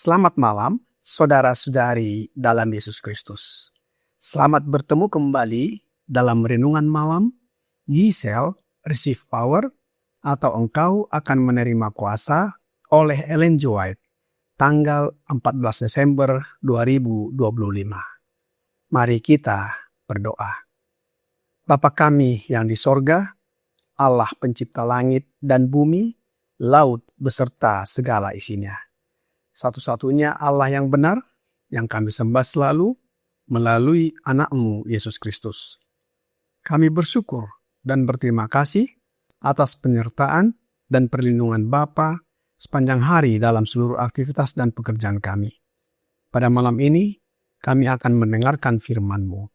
Selamat malam, saudara-saudari dalam Yesus Kristus. Selamat bertemu kembali dalam renungan malam, Ye shall receive power, atau engkau akan menerima kuasa, oleh Ellen G. White, tanggal 14 Desember 2025. Mari kita berdoa. Bapa kami yang di sorga, Allah pencipta langit dan bumi, laut beserta segala isinya. Satu-satunya Allah yang benar, yang kami sembah selalu, melalui anak-Mu, Yesus Kristus. Kami bersyukur dan berterima kasih atas penyertaan dan perlindungan Bapa sepanjang hari dalam seluruh aktivitas dan pekerjaan kami. Pada malam ini, kami akan mendengarkan firman-Mu.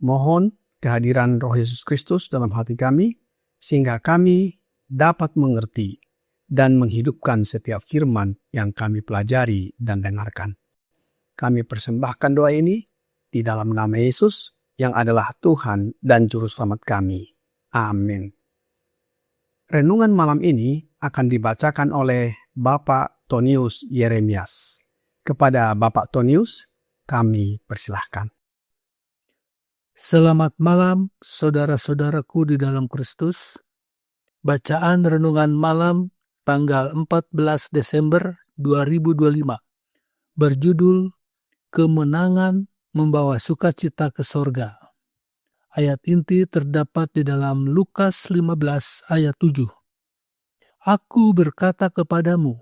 Mohon kehadiran Roh Yesus Kristus dalam hati kami, sehingga kami dapat mengerti dan menghidupkan setiap firman yang kami pelajari dan dengarkan. Kami persembahkan doa ini di dalam nama Yesus yang adalah Tuhan dan Juru Selamat kami. Amin. Renungan malam ini akan dibacakan oleh Bapak Tonius Yeremias. Kepada Bapak Tonius, kami persilahkan. Selamat malam, saudara-saudaraku di dalam Kristus. Bacaan renungan malam tanggal 14 Desember 2025 berjudul Kemenangan Membawa Sukacita ke Sorga. Ayat inti terdapat di dalam Lukas 15 ayat 7. Aku berkata kepadamu,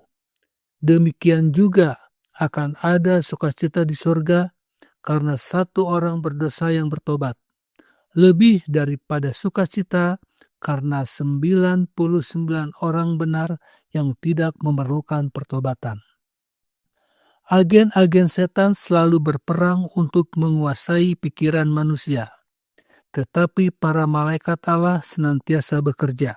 demikian juga akan ada sukacita di sorga karena satu orang berdosa yang bertobat, lebih daripada sukacita karena 99 orang benar yang tidak memerlukan pertobatan. Agen-agen setan selalu berperang untuk menguasai pikiran manusia. Tetapi para malaikat Allah senantiasa bekerja,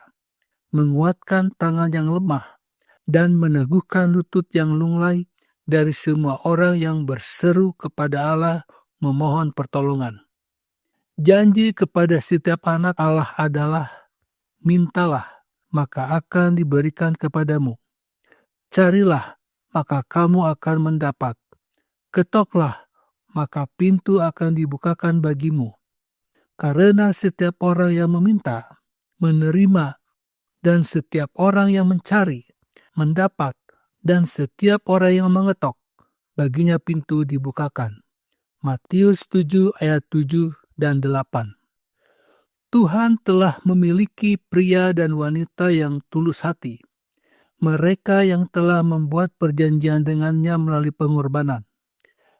menguatkan tangan yang lemah, dan meneguhkan lutut yang lunglai dari semua orang yang berseru kepada Allah memohon pertolongan. Janji kepada setiap anak Allah adalah, mintalah, maka akan diberikan kepadamu. Carilah, maka kamu akan mendapat. Ketoklah, maka pintu akan dibukakan bagimu. Karena setiap orang yang meminta, menerima, dan setiap orang yang mencari, mendapat, dan setiap orang yang mengetok, baginya pintu dibukakan. Matius 7 ayat 7 dan 8. Tuhan telah memiliki pria dan wanita yang tulus hati. Mereka yang telah membuat perjanjian dengannya melalui pengorbanan.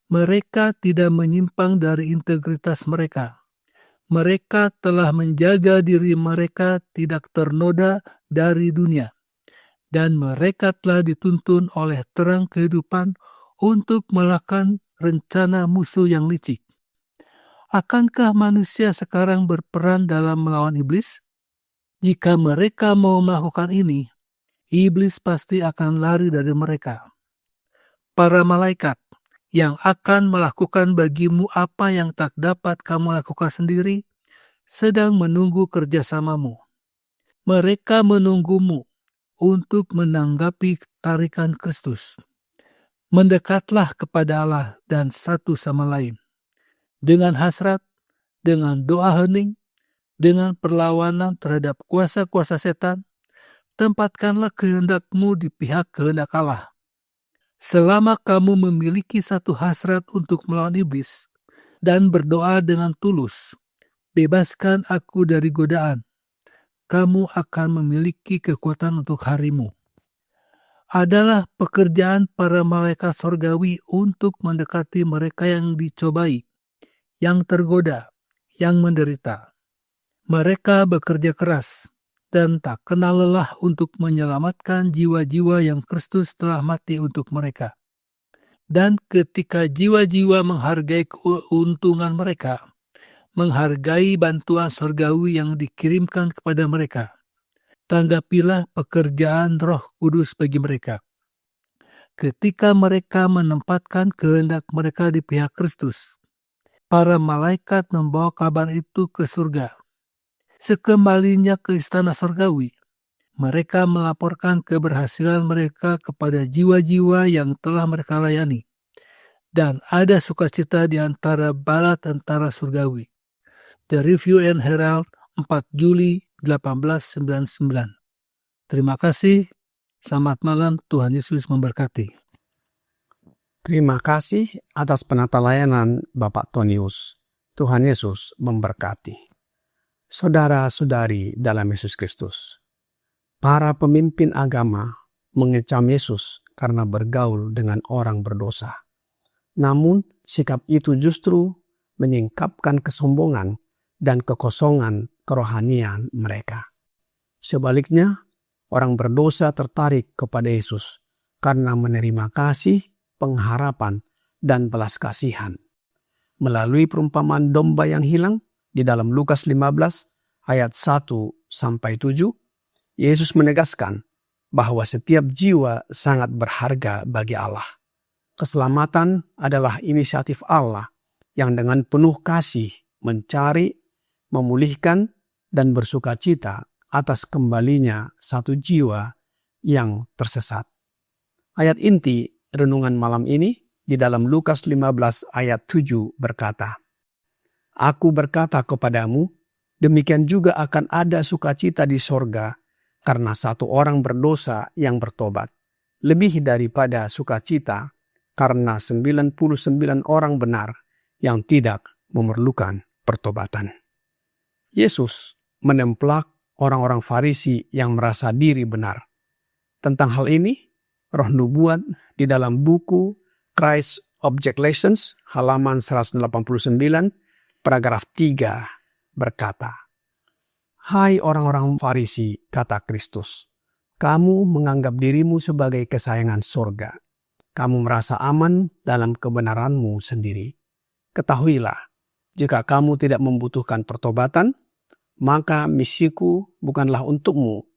Mereka tidak menyimpang dari integritas mereka. Mereka telah menjaga diri mereka tidak ternoda dari dunia. Dan mereka telah dituntun oleh terang kehidupan untuk melakukan rencana musuh yang licik. Akankah manusia sekarang berperan dalam melawan iblis? Jika mereka mau melakukan ini, iblis pasti akan lari dari mereka. Para malaikat yang akan melakukan bagimu apa yang tak dapat kamu lakukan sendiri, sedang menunggu kerjasamamu. Mereka menunggumu untuk menanggapi tarikan Kristus. Mendekatlah kepada Allah dan satu sama lain. Dengan hasrat, dengan doa hening, dengan perlawanan terhadap kuasa-kuasa setan, tempatkanlah kehendakmu di pihak kehendak Allah. Selama kamu memiliki satu hasrat untuk melawan iblis dan berdoa dengan tulus, bebaskan aku dari godaan, kamu akan memiliki kekuatan untuk harimu. adalah pekerjaan para malaikat sorgawi untuk mendekati mereka yang dicobai, yang tergoda, yang menderita. Mereka bekerja keras dan tak kenal lelah untuk menyelamatkan jiwa-jiwa yang Kristus telah mati untuk mereka. Dan ketika jiwa-jiwa menghargai keuntungan mereka, menghargai bantuan sorgawi yang dikirimkan kepada mereka, tanggapilah pekerjaan Roh Kudus bagi mereka. Ketika mereka menempatkan kehendak mereka di pihak Kristus, para malaikat membawa kabar itu ke surga. Sekembalinya ke istana sorgawi, mereka melaporkan keberhasilan mereka kepada jiwa-jiwa yang telah mereka layani. Dan ada sukacita di antara bala tentara surgawi. The Review and Herald, 4 Juli 1899. Terima kasih. Selamat malam. Tuhan Yesus memberkati. Terima kasih atas penata layanan Bapak Tonius. Tuhan Yesus memberkati. Saudara-saudari dalam Yesus Kristus, para pemimpin agama mengecam Yesus karena bergaul dengan orang berdosa. Namun, sikap itu justru menyingkapkan kesombongan dan kekosongan kerohanian mereka. Sebaliknya, orang berdosa tertarik kepada Yesus karena menerima kasih, pengharapan, dan belas kasihan. Melalui perumpamaan domba yang hilang di dalam Lukas 15 ayat 1-7, Yesus menegaskan bahwa setiap jiwa sangat berharga bagi Allah. Keselamatan adalah inisiatif Allah yang dengan penuh kasih mencari, memulihkan, dan bersukacita atas kembalinya satu jiwa yang tersesat. Ayat inti renungan malam ini di dalam Lukas 15 ayat 7 berkata, "Aku berkata kepadamu, demikian juga akan ada sukacita di sorga karena satu orang berdosa yang bertobat, lebih daripada sukacita karena 99 orang benar yang tidak memerlukan pertobatan." Yesus menemplak orang-orang Farisi yang merasa diri benar. Tentang hal ini, Roh Nubuat di dalam buku Christ Object Lessons halaman 189 paragraf 3 berkata, "Hai orang-orang Farisi," kata Kristus, "kamu menganggap dirimu sebagai kesayangan sorga. Kamu merasa aman dalam kebenaranmu sendiri. Ketahuilah, jika kamu tidak membutuhkan pertobatan, maka misiku bukanlah untukmu.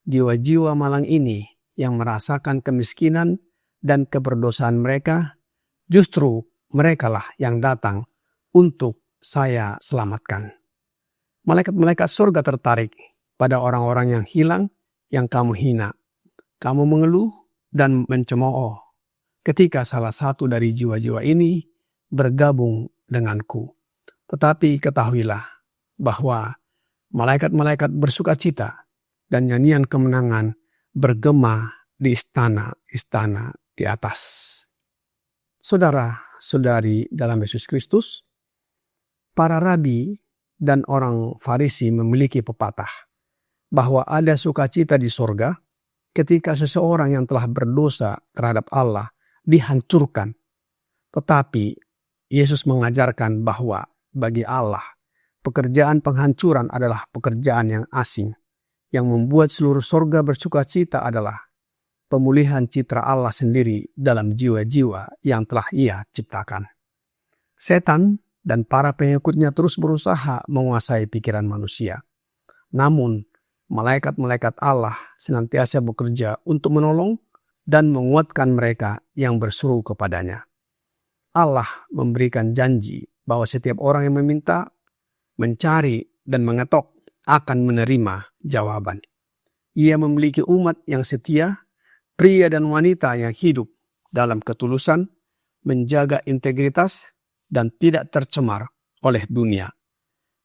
Jiwa-jiwa malang ini yang merasakan kemiskinan dan keberdosaan mereka, justru merekalah yang datang untuk saya selamatkan." Malaikat-malaikat surga tertarik pada orang-orang yang hilang yang kamu hina. Kamu mengeluh dan mencemooh ketika salah satu dari jiwa-jiwa ini bergabung denganku. Tetapi ketahuilah bahwa malaikat-malaikat bersukacita dan nyanyian kemenangan bergema di istana-istana di atas. Saudara-saudari dalam Yesus Kristus, para rabi dan orang Farisi memiliki pepatah bahwa ada sukacita di sorga ketika seseorang yang telah berdosa terhadap Allah dihancurkan. Tetapi Yesus mengajarkan bahwa bagi Allah, pekerjaan penghancuran adalah pekerjaan yang asing. Yang membuat seluruh sorga bersukacita adalah pemulihan citra Allah sendiri dalam jiwa-jiwa yang telah Ia ciptakan. Setan dan para pengikutnya terus berusaha menguasai pikiran manusia. Namun, malaikat-malaikat Allah senantiasa bekerja untuk menolong dan menguatkan mereka yang berseru kepadanya. Allah memberikan janji bahwa setiap orang yang meminta, mencari, dan mengetok akan menerima jawaban. Ia memiliki umat yang setia, pria dan wanita yang hidup dalam ketulusan, menjaga integritas, dan tidak tercemar oleh dunia.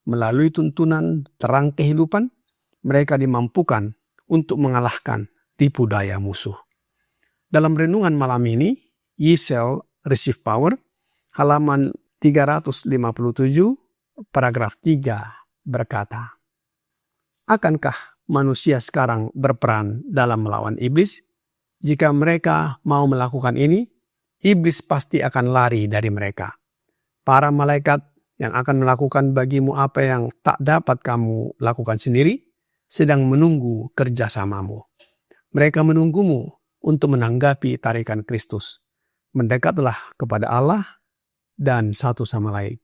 Melalui tuntunan terang kehidupan, mereka dimampukan untuk mengalahkan tipu daya musuh. Dalam renungan malam ini, Ye Shall Receive Power, halaman 357, paragraf 3 berkata, "Akankah manusia sekarang berperan dalam melawan iblis? Jika mereka mau melakukan ini, iblis pasti akan lari dari mereka. Para malaikat yang akan melakukan bagimu apa yang tak dapat kamu lakukan sendiri, sedang menunggu kerjasamamu. Mereka menunggumu untuk menanggapi tarikan Kristus. Mendekatlah kepada Allah dan satu sama lain.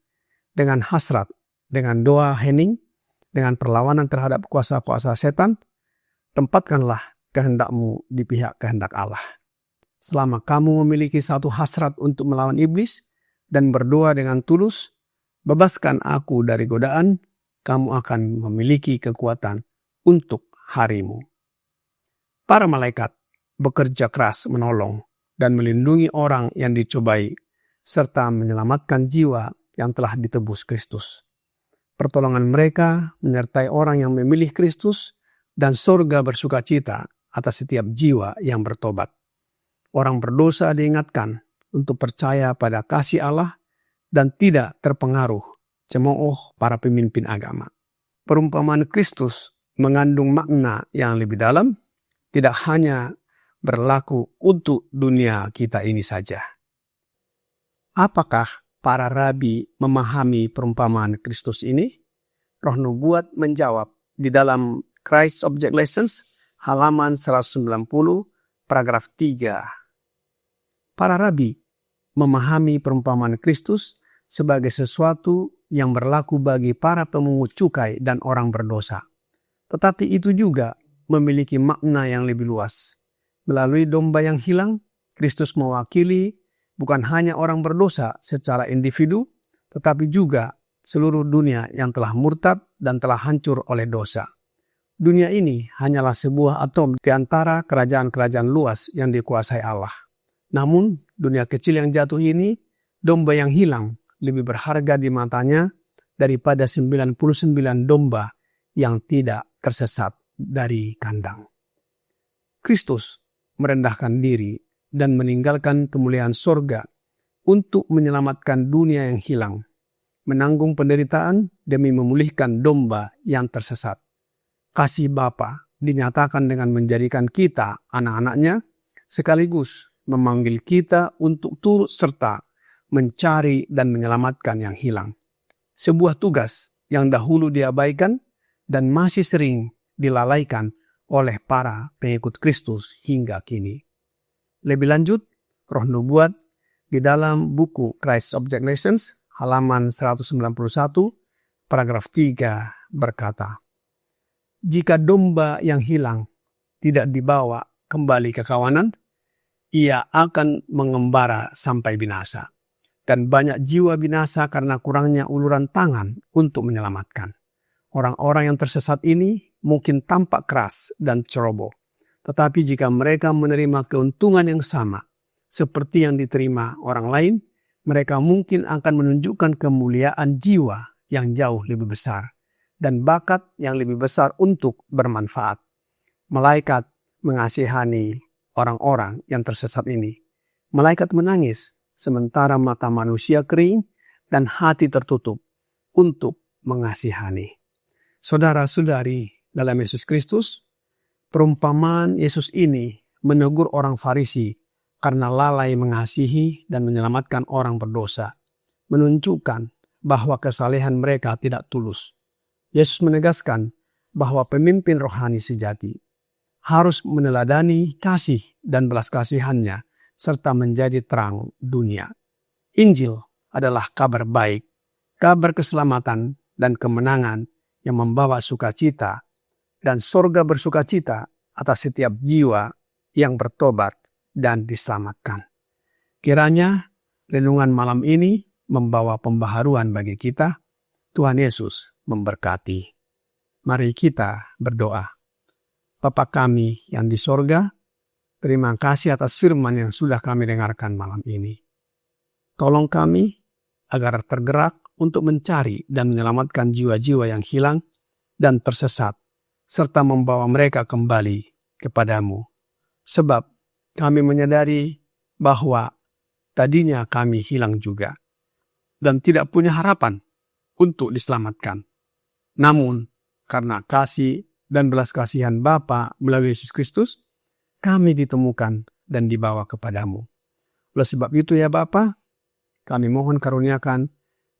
Dengan hasrat, dengan doa hening, dengan perlawanan terhadap kuasa-kuasa setan, tempatkanlah kehendakmu di pihak kehendak Allah. Selama kamu memiliki satu hasrat untuk melawan iblis dan berdoa dengan tulus, bebaskan aku dari godaan, kamu akan memiliki kekuatan untuk harimu. Para malaikat bekerja keras menolong dan melindungi orang yang dicobai, serta menyelamatkan jiwa yang telah ditebus Kristus. Pertolongan mereka menyertai orang yang memilih Kristus, dan surga bersukacita atas setiap jiwa yang bertobat. Orang berdosa diingatkan untuk percaya pada kasih Allah dan tidak terpengaruh cemooh para pemimpin agama. Perumpamaan Kristus mengandung makna yang lebih dalam, tidak hanya berlaku untuk dunia kita ini saja. Apakah para rabi memahami perumpamaan Kristus ini? Roh Nubuat menjawab di dalam Christ Object Lessons halaman 190 paragraf 3. Para rabi memahami perumpamaan Kristus sebagai sesuatu yang berlaku bagi para pemungut cukai dan orang berdosa. Tetapi itu juga memiliki makna yang lebih luas. Melalui domba yang hilang, Kristus mewakili bukan hanya orang berdosa secara individu, tetapi juga seluruh dunia yang telah murtad dan telah hancur oleh dosa. Dunia ini hanyalah sebuah atom di antara kerajaan-kerajaan luas yang dikuasai Allah. Namun, dunia kecil yang jatuh ini, domba yang hilang, lebih berharga di matanya daripada 99 domba yang tidak tersesat dari kandang. Kristus merendahkan diri dan meninggalkan kemuliaan sorga untuk menyelamatkan dunia yang hilang, menanggung penderitaan demi memulihkan domba yang tersesat. Kasih Bapa dinyatakan dengan menjadikan kita anak-anaknya, sekaligus memanggil kita untuk turut serta mencari dan menyelamatkan yang hilang. Sebuah tugas yang dahulu diabaikan dan masih sering dilalaikan oleh para pengikut Kristus hingga kini. Lebih lanjut, Roh Nubuat di dalam buku Christ Object Lessons halaman 191 paragraf 3 berkata, jika domba yang hilang tidak dibawa kembali ke kawanan, ia akan mengembara sampai binasa. Dan banyak jiwa binasa karena kurangnya uluran tangan untuk menyelamatkan. Orang-orang yang tersesat ini mungkin tampak keras dan ceroboh. Tetapi jika mereka menerima keuntungan yang sama seperti yang diterima orang lain, mereka mungkin akan menunjukkan kemuliaan jiwa yang jauh lebih besar dan bakat yang lebih besar untuk bermanfaat. Malaikat mengasihani orang-orang yang tersesat ini. Malaikat menangis sementara mata manusia kering dan hati tertutup untuk mengasihani. Saudara-saudari dalam Yesus Kristus, perumpamaan Yesus ini menegur orang Farisi karena lalai mengasihi dan menyelamatkan orang berdosa, menunjukkan bahwa kesalehan mereka tidak tulus. Yesus menegaskan bahwa pemimpin rohani sejati harus meneladani kasih dan belas kasihannya serta menjadi terang dunia. Injil adalah kabar baik, kabar keselamatan dan kemenangan yang membawa sukacita, dan sorga bersukacita atas setiap jiwa yang bertobat dan diselamatkan. Kiranya renungan malam ini membawa pembaharuan bagi kita. Tuhan Yesus memberkati. Mari kita berdoa. Bapa kami yang di sorga, terima kasih atas firman yang sudah kami dengarkan malam ini. Tolong kami agar tergerak untuk mencari dan menyelamatkan jiwa-jiwa yang hilang dan tersesat, serta membawa mereka kembali kepadamu. Sebab kami menyadari bahwa tadinya kami hilang juga dan tidak punya harapan untuk diselamatkan. Namun, karena kasih dan belas kasihan Bapa melalui Yesus Kristus, kami ditemukan dan dibawa kepadamu. Oleh sebab itu ya Bapa, kami mohon karuniakan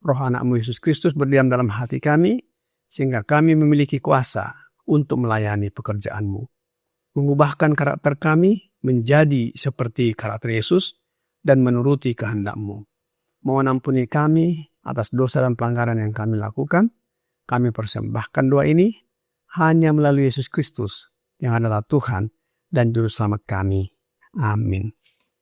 Roh Anak-Mu Yesus Kristus berdiam dalam hati kami, sehingga kami memiliki kuasa untuk melayani pekerjaan-Mu. Mengubahkan karakter kami menjadi seperti karakter Yesus dan menuruti kehendak-Mu. Mohon ampuni kami atas dosa dan pelanggaran yang kami lakukan. Kami persembahkan doa ini hanya melalui Yesus Kristus yang adalah Tuhan dan Juru Selamat kami. Amin.